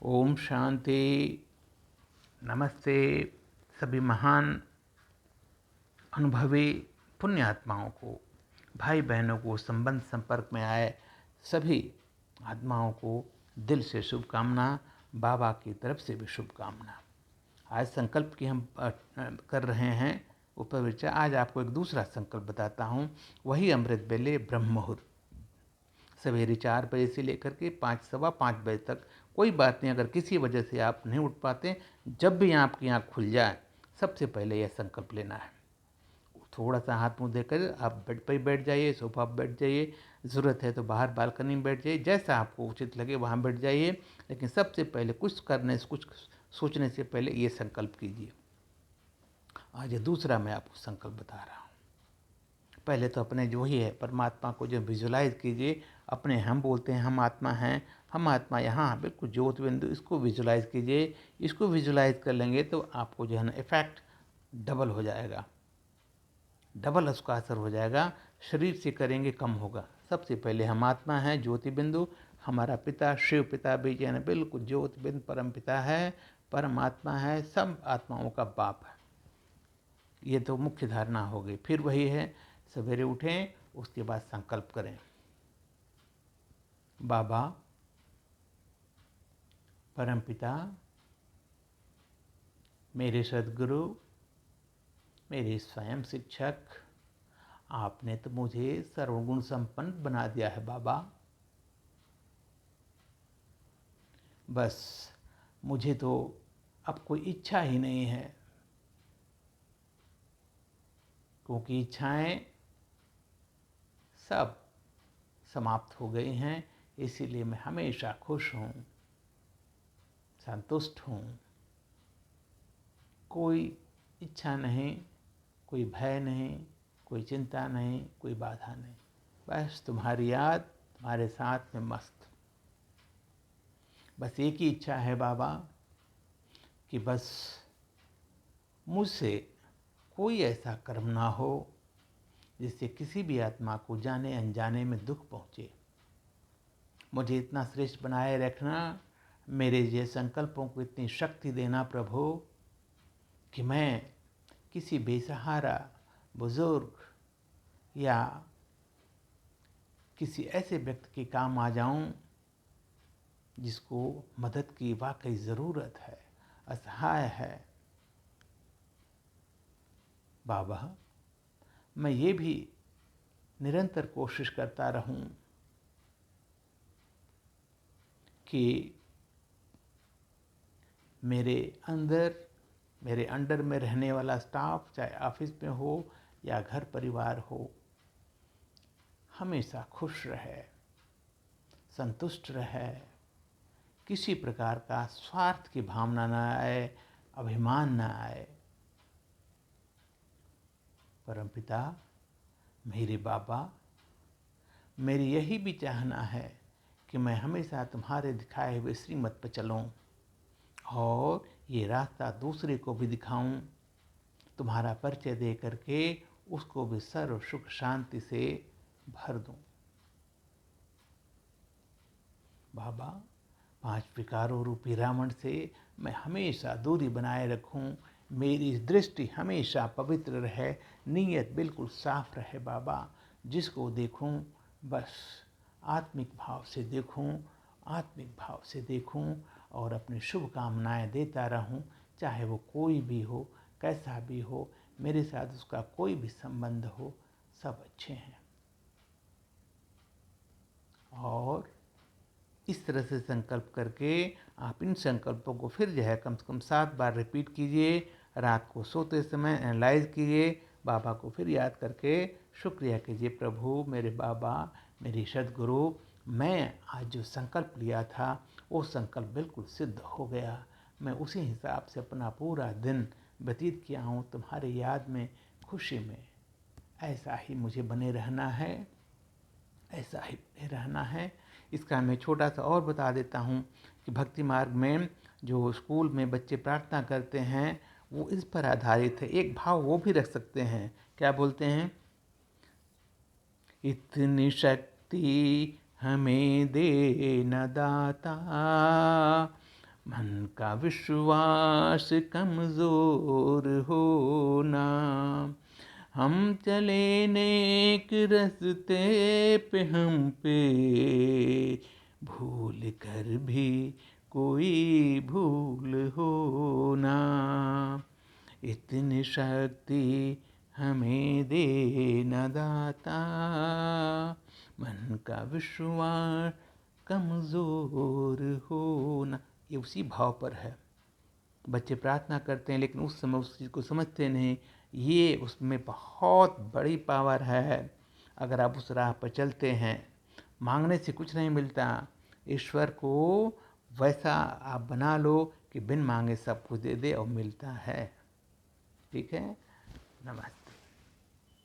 ओम शांति। नमस्ते सभी महान अनुभवी पुण्यात्माओं को, भाई बहनों को, संबंध संपर्क में आए सभी आत्माओं को दिल से शुभकामना, बाबा की तरफ से भी शुभकामना। आज संकल्प की हम कर रहे हैं ऊपर विचार। आज आपको एक दूसरा संकल्प बताता हूँ, वही अमृत बेले ब्रह्म मुहूर्त, सवेरे 4 बजे से लेकर के 5 सवा 5 बजे तक। कोई बात नहीं, अगर किसी वजह से आप नहीं उठ पाते, जब भी आपकी आँख खुल जाए सबसे पहले यह संकल्प लेना है। थोड़ा सा हाथ मुँह देकर आप बेड पर ही बैठ जाइए, सोफा पर बैठ जाइए, ज़रूरत है तो बाहर बालकनी में बैठ जाइए, जैसा आपको उचित लगे वहाँ बैठ जाइए। लेकिन सबसे पहले कुछ करने से, कुछ सोचने से पहले ये संकल्प कीजिए। आज ये दूसरा मैं आपको संकल्प बता रहा हूँ। पहले तो अपने जो ही है परमात्मा को जो विजुलाइज कीजिए। अपने हम बोलते हैं हम आत्मा हैं, हम आत्मा यहाँ बिल्कुल ज्योत बिंदु, इसको विजुलाइज कीजिए। इसको विजुलाइज कर लेंगे तो आपको जो है ना इफेक्ट डबल हो जाएगा, डबल उसका असर हो जाएगा। शरीर से करेंगे कम होगा। सबसे पहले हम आत्मा हैं, ज्योति बिंदु। हमारा पिता शिव पिता भी जो है ना बिल्कुल ज्योति बिंदु परम पिता है, परमात्मा है, सब आत्माओं का बाप है। ये तो मुख्य धारणा हो गई। फिर वही है, सवेरे उठें, उसके बाद संकल्प करें, बाबा परमपिता, मेरे सद्गुरु, मेरे स्वयं शिक्षक, आपने तो मुझे सर्वगुण संपन्न बना दिया है बाबा। बस मुझे तो अब कोई इच्छा ही नहीं है, क्योंकि इच्छाएं सब समाप्त हो गई हैं। इसीलिए मैं हमेशा खुश हूँ, संतुष्ट हूँ। कोई इच्छा नहीं, कोई भय नहीं, कोई चिंता नहीं, कोई बाधा नहीं। बस तुम्हारी याद, तुम्हारे साथ में मस्त। बस एक ही इच्छा है बाबा कि बस मुझसे कोई ऐसा कर्म ना हो जिससे किसी भी आत्मा को जाने अनजाने में दुख पहुँचे। मुझे इतना श्रेष्ठ बनाए रखना, मेरे ये संकल्पों को इतनी शक्ति देना प्रभु कि मैं किसी बेसहारा बुजुर्ग या किसी ऐसे व्यक्ति के काम आ जाऊं जिसको मदद की वाकई ज़रूरत है, असहाय है। बाबा, मैं ये भी निरंतर कोशिश करता रहूं कि मेरे अंडर में रहने वाला स्टाफ, चाहे ऑफिस में हो या घर परिवार हो, हमेशा खुश रहे, संतुष्ट रहे, किसी प्रकार का स्वार्थ की भावना न आए, अभिमान न आए। परमपिता, मेरे बाबा, मेरी यही भी चाहना है कि मैं हमेशा तुम्हारे दिखाए हुए श्रीमत पर चलूं और ये रास्ता दूसरे को भी दिखाऊं, तुम्हारा परिचय दे करके उसको भी सर्व सुख शांति से भर दूं। बाबा, 5 विकारों रूपी रावण से मैं हमेशा दूरी बनाए रखूं, मेरी दृष्टि हमेशा पवित्र रहे, नीयत बिल्कुल साफ रहे बाबा। जिसको देखूं बस आत्मिक भाव से देखूं, आत्मिक भाव से देखूं और अपनी शुभकामनाएं देता रहूं। चाहे वो कोई भी हो, कैसा भी हो, मेरे साथ उसका कोई भी संबंध हो, सब अच्छे हैं। और इस तरह से संकल्प करके आप इन संकल्पों को फिर जो है कम से कम 7 बार रिपीट कीजिए। रात को सोते समय एनालाइज कीजिए, बाबा को फिर याद करके शुक्रिया कीजिए, प्रभु मेरे बाबा, मेरी सद्गुरु, मैं आज जो संकल्प लिया था वो संकल्प बिल्कुल सिद्ध हो गया। मैं उसी हिसाब से अपना पूरा दिन व्यतीत किया हूँ तुम्हारी याद में, खुशी में। ऐसा ही मुझे बने रहना है, ऐसा ही बने रहना है। इसका मैं छोटा सा और बता देता हूँ कि भक्ति मार्ग में जो स्कूल में बच्चे प्रार्थना करते हैं वो इस पर आधारित है। एक भाव वो भी रख सकते हैं, क्या बोलते हैं, इतनी शक्ति हमें दे न दाता, मन का विश्वास कमजोर होना, हम चले नेक रस्ते पे, हम पे भूल कर भी कोई भूल होना, इतनी शक्ति हमें दे न दाता, मन का विश्वास कमजोर होना। ये उसी भाव पर है। बच्चे प्रार्थना करते हैं लेकिन उस समय उस चीज़ को समझते नहीं। ये उसमें बहुत बड़ी पावर है। अगर आप उस राह पर चलते हैं, मांगने से कुछ नहीं मिलता। ईश्वर को वैसा आप बना लो कि बिन मांगे सब कुछ दे दे और मिलता है। ठीक है, नमस्ते।